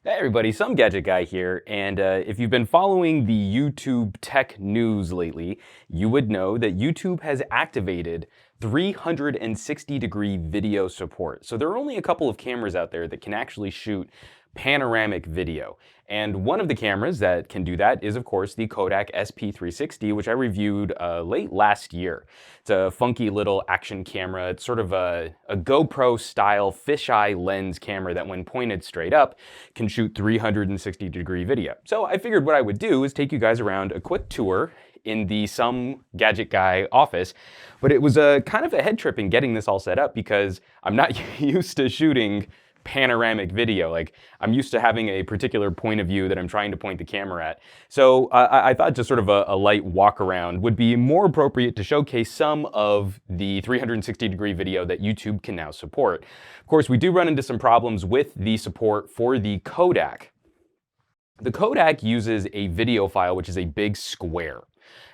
Hey everybody, some gadget guy here, and if you've been following the YouTube tech news lately, you would know that YouTube has activated 360-degree video support. So there are only a couple of cameras out there that can actually shoot panoramic video. And one of the cameras that can do that is, of course, the Kodak SP360, which I reviewed late last year. It's a funky little action camera. It's sort of a GoPro-style fisheye lens camera that, when pointed straight up, can shoot 360-degree video. So I figured what I would do is take you guys around a quick tour in the Some Gadget Guy office, but it was a kind of a head trip in getting this all set up because I'm not used to shooting panoramic video. Like, I'm used to having a particular point of view that I'm trying to point the camera at. So I thought just sort of a light walk around would be more appropriate to showcase some of the 360-degree video that YouTube can now support. Of course, we do run into some problems with the support for the Kodak. The Kodak uses a video file, which is a big square.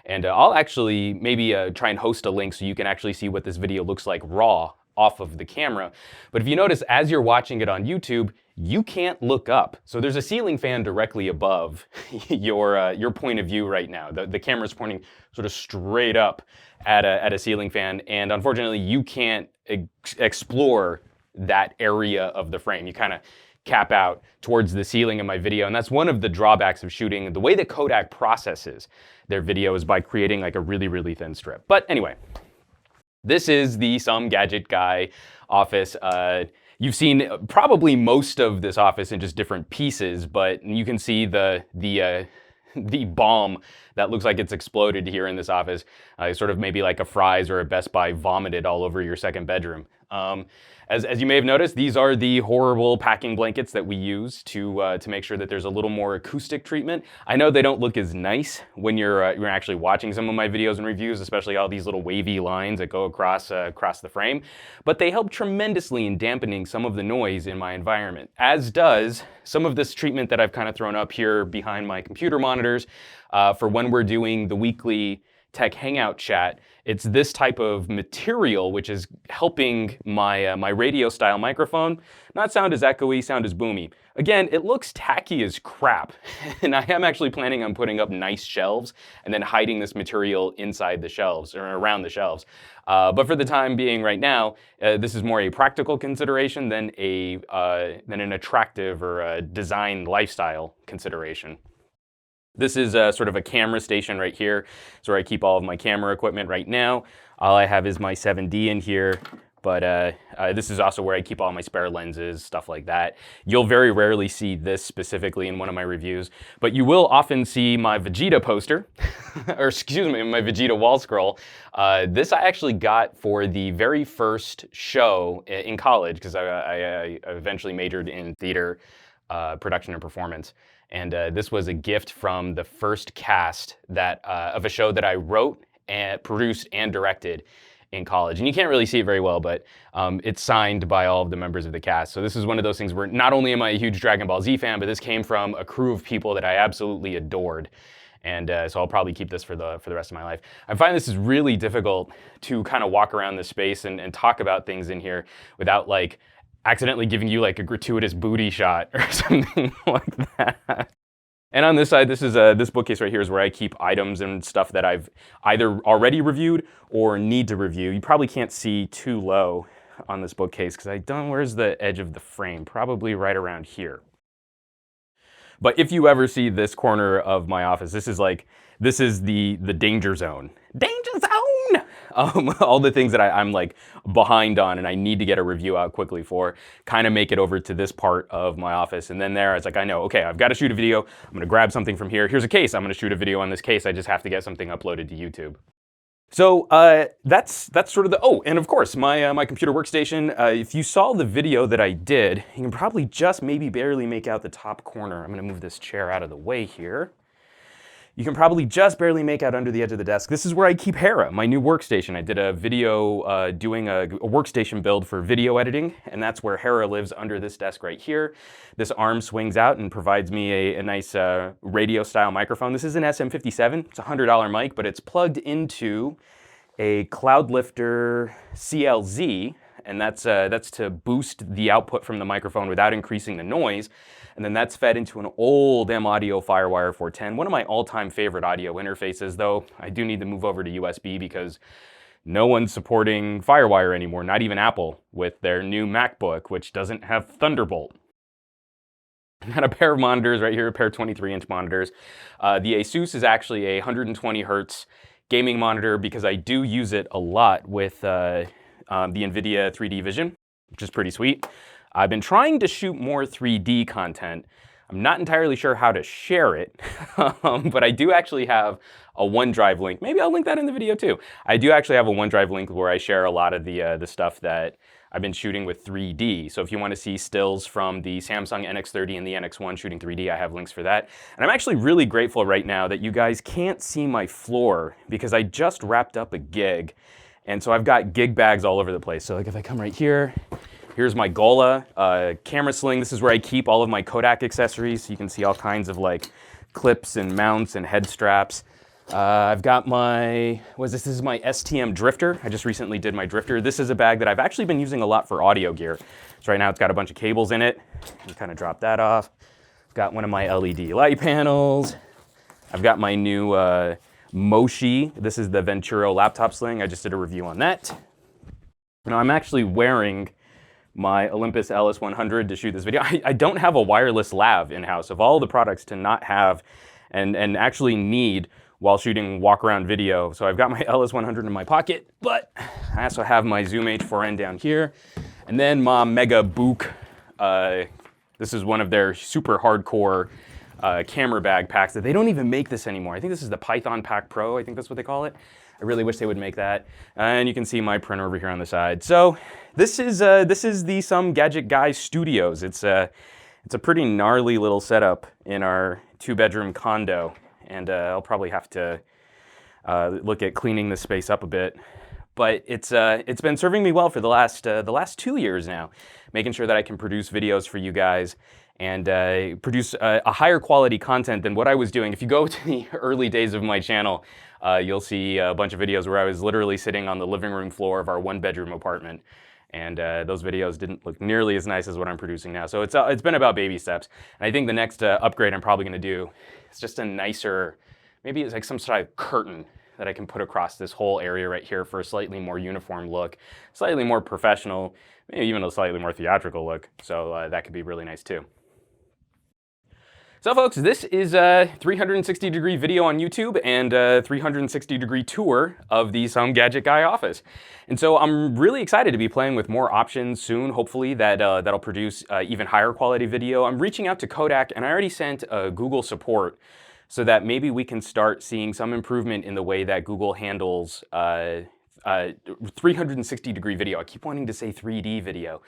And I'll actually maybe try and host a link so you can actually see what this video looks like raw off of the camera. But if you notice, as you're watching it on YouTube, you can't look up. So there's a ceiling fan directly above your point of view right now. The camera's pointing sort of straight up at a ceiling fan, and unfortunately you can't explore that area of the frame. You kind of cap out towards the ceiling of my video, and that's one of the drawbacks of shooting. The way that Kodak processes their video is by creating like a really, really thin strip. But anyway, this is the Some Gadget Guy office. You've seen probably most of this office in just different pieces, but you can see the bomb that looks like it's exploded here in this office. Sort of maybe like a Fry's or a Best Buy vomited all over your second bedroom. As you may have noticed, these are the horrible packing blankets that we use to make sure that there's a little more acoustic treatment. I know they don't look as nice when you're actually watching some of my videos and reviews, especially all these little wavy lines that go across the frame, but they help tremendously in dampening some of the noise in my environment, as does some of this treatment that I've kind of thrown up here behind my computer monitors for when we're doing the weekly Tech Hangout chat. It's this type of material which is helping my radio style microphone not sound as echoey, sound as boomy. Again, it looks tacky as crap, and I am actually planning on putting up nice shelves and then hiding this material inside the shelves or around the shelves. But for the time being right now, this is more a practical consideration than an attractive or a design lifestyle consideration. This is sort of a camera station right here. It's where I keep all of my camera equipment right now. All I have is my 7D in here, but this is also where I keep all my spare lenses, stuff like that. You'll very rarely see this specifically in one of my reviews, but you will often see my Vegeta poster, or excuse me, my Vegeta wall scroll. This I actually got for the very first show in college, because I eventually majored in theater production and performance. And this was a gift from the first cast of a show that I wrote and produced and directed in college. And you can't really see it very well, but it's signed by all of the members of the cast. So this is one of those things where not only am I a huge Dragon Ball Z fan, but this came from a crew of people that I absolutely adored. And so I'll probably keep this for the rest of my life. I find this is really difficult to kind of walk around the space and talk about things in here without like accidentally giving you like a gratuitous booty shot or something like that. And on this side, this bookcase right here is where I keep items and stuff that I've either already reviewed or need to review. You probably can't see too low on this bookcase because where's the edge of the frame? Probably right around here. But if you ever see this corner of my office, this is the danger zone. Danger zone! All the things that I'm like behind on and I need to get a review out quickly for kind of make it over to this part of my office. And then there, it's like, I know, okay, I've got to shoot a video. I'm going to grab something from here. Here's a case. I'm going to shoot a video on this case. I just have to get something uploaded to YouTube. So that's sort of and of course, my computer workstation. If you saw the video that I did, you can probably just maybe barely make out the top corner. I'm going to move this chair out of the way here. You can probably just barely make out under the edge of the desk. This is where I keep Hera, my new workstation. I did a video doing a workstation build for video editing, and that's where Hera lives, under this desk right here. This arm swings out and provides me a nice radio-style microphone. This is an SM57. It's a $100 mic, but it's plugged into a Cloudlifter CLZ, and that's to boost the output from the microphone without increasing the noise. And then that's fed into an old M Audio Firewire 410, one of my all-time favorite audio interfaces, though I do need to move over to USB because no one's supporting Firewire anymore, not even Apple, with their new MacBook, which doesn't have Thunderbolt. I got a pair of monitors right here, a pair of 23-inch monitors. The Asus is actually a 120 hertz gaming monitor because I do use it a lot with the NVIDIA 3D Vision, which is pretty sweet. I've been trying to shoot more 3D content. I'm not entirely sure how to share it, but I do actually have a OneDrive link. Maybe I'll link that in the video too. I do actually have a OneDrive link where I share a lot of the stuff that I've been shooting with 3D. So if you want to see stills from the Samsung NX30 and the NX1 shooting 3D, I have links for that. And I'm actually really grateful right now that you guys can't see my floor because I just wrapped up a gig. And so I've got gig bags all over the place. So like if I come right here, here's my Gola camera sling. This is where I keep all of my Kodak accessories. So you can see all kinds of like clips and mounts and head straps. I've got my, this is my STM drifter. I just recently did my drifter. This is a bag that I've actually been using a lot for audio gear. So right now it's got a bunch of cables in it. You kind of drop that off. I've got one of my LED light panels. I've got my new Moshi. This is the Venturo laptop sling. I just did a review on that. You know, I'm actually wearing my Olympus LS100 to shoot this video. I don't have a wireless lav in-house. Of all the products to not have and actually need while shooting walk-around video. So I've got my LS100 in my pocket, but I also have my Zoom H4n down here. And then my Mega Book. This is one of their super hardcore camera bag packs that they don't even make this anymore. I think this is the Python Pack Pro. I think that's what they call it. I really wish they would make that. And you can see my printer over here on the side. So this is the Some Gadget Guy Studios. It's a pretty gnarly little setup in our 2-bedroom condo. And I'll probably have to look at cleaning this space up a bit. But it's been serving me well for the last 2 years now, making sure that I can produce videos for you guys and produce a higher quality content than what I was doing. If you go to the early days of my channel, you'll see a bunch of videos where I was literally sitting on the living room floor of our 1-bedroom apartment. And those videos didn't look nearly as nice as what I'm producing now. So it's been about baby steps. And I think the next upgrade I'm probably gonna do is just a nicer, maybe it's like some sort of curtain that I can put across this whole area right here for a slightly more uniform look, slightly more professional, maybe even a slightly more theatrical look. So that could be really nice too. So folks, this is a 360-degree video on YouTube and a 360-degree tour of the Some Gadget Guy office. And so I'm really excited to be playing with more options soon, hopefully that'll produce even higher quality video. I'm reaching out to Kodak and I already sent Google support so that maybe we can start seeing some improvement in the way that Google handles 360-degree video. I keep wanting to say 3D video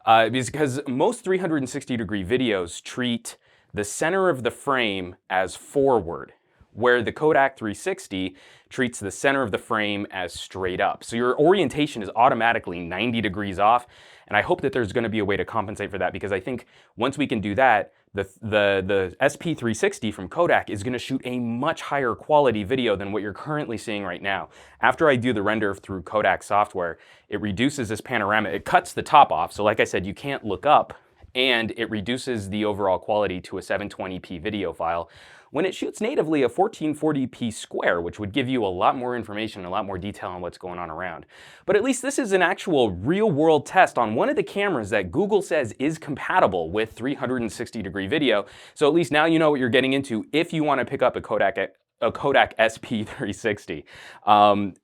because most 360-degree videos treat the center of the frame as forward, where the Kodak 360 treats the center of the frame as straight up. So your orientation is automatically 90 degrees off, and I hope that there's going to be a way to compensate for that, because I think once we can do that, the SP360 from Kodak is going to shoot a much higher quality video than what you're currently seeing right now. After I do the render through Kodak software, it reduces this panorama. It cuts the top off, so like I said, you can't look up, and it reduces the overall quality to a 720p video file when it shoots natively a 1440p square, which would give you a lot more information, a lot more detail on what's going on around. But at least this is an actual real-world test on one of the cameras that Google says is compatible with 360-degree video. So at least now you know what you're getting into if you want to pick up a Kodak SP360.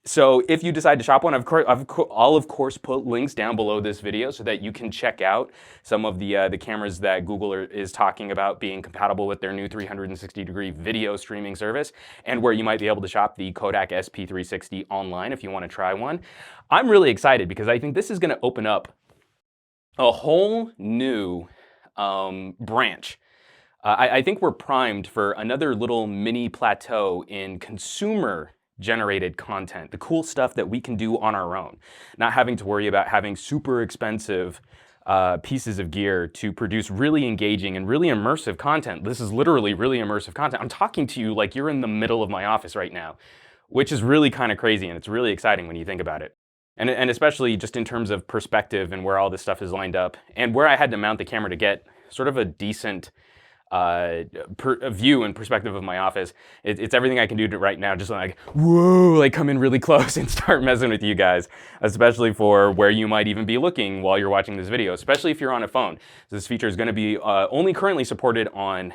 So if you decide to shop one, I'll of course put links down below this video so that you can check out some of the cameras that Google is talking about being compatible with their new 360-degree video streaming service, and where you might be able to shop the Kodak SP360 online if you want to try one. I'm really excited because I think this is going to open up a whole new branch. I think we're primed for another little mini plateau in consumer-generated content, the cool stuff that we can do on our own, not having to worry about having super expensive pieces of gear to produce really engaging and really immersive content. This is literally really immersive content. I'm talking to you like you're in the middle of my office right now, which is really kind of crazy, and it's really exciting when you think about it. And especially just in terms of perspective and where all this stuff is lined up, and where I had to mount the camera to get sort of a decent a view and perspective of my office. It's everything I can do right now, just like, whoa, like come in really close and start messing with you guys, especially for where you might even be looking while you're watching this video, especially if you're on a phone. So this feature is going to be only currently supported on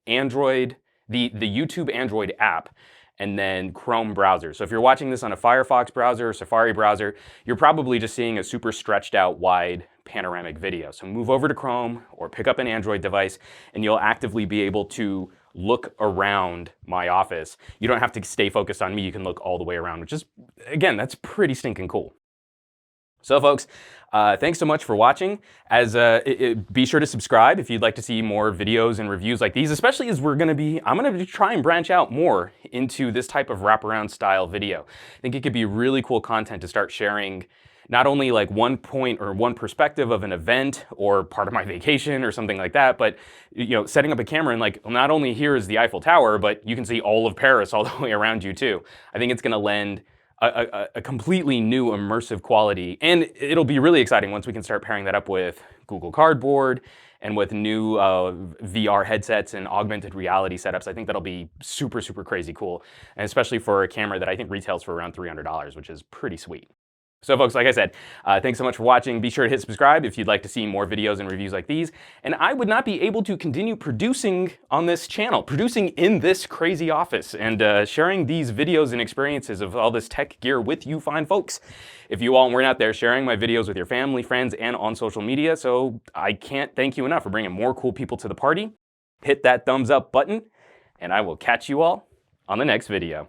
Android, the YouTube Android app, and then Chrome browser. So if you're watching this on a Firefox browser or Safari browser, you're probably just seeing a super stretched out wide panoramic video. So move over to Chrome or pick up an Android device and you'll actively be able to look around my office. You don't have to stay focused on me, you can look all the way around, which is, again, that's pretty stinking cool. So folks, thanks so much for watching. Be sure to subscribe if you'd like to see more videos and reviews like these, especially as I'm gonna try and branch out more into this type of wraparound style video. I think it could be really cool content to start sharing, not only like one point or one perspective of an event or part of my vacation or something like that, but setting up a camera and like, not only here is the Eiffel Tower, but you can see all of Paris all the way around you too. I think it's gonna lend a completely new immersive quality, and it'll be really exciting once we can start pairing that up with Google Cardboard and with new VR headsets and augmented reality setups. I think that'll be super, super crazy cool, and especially for a camera that I think retails for around $300, which is pretty sweet. So folks, like I said, thanks so much for watching. Be sure to hit subscribe if you'd like to see more videos and reviews like these. And I would not be able to continue producing on this channel, producing in this crazy office, and sharing these videos and experiences of all this tech gear with you fine folks, if you all weren't out there sharing my videos with your family, friends, and on social media. So I can't thank you enough for bringing more cool people to the party. Hit that thumbs up button, and I will catch you all on the next video.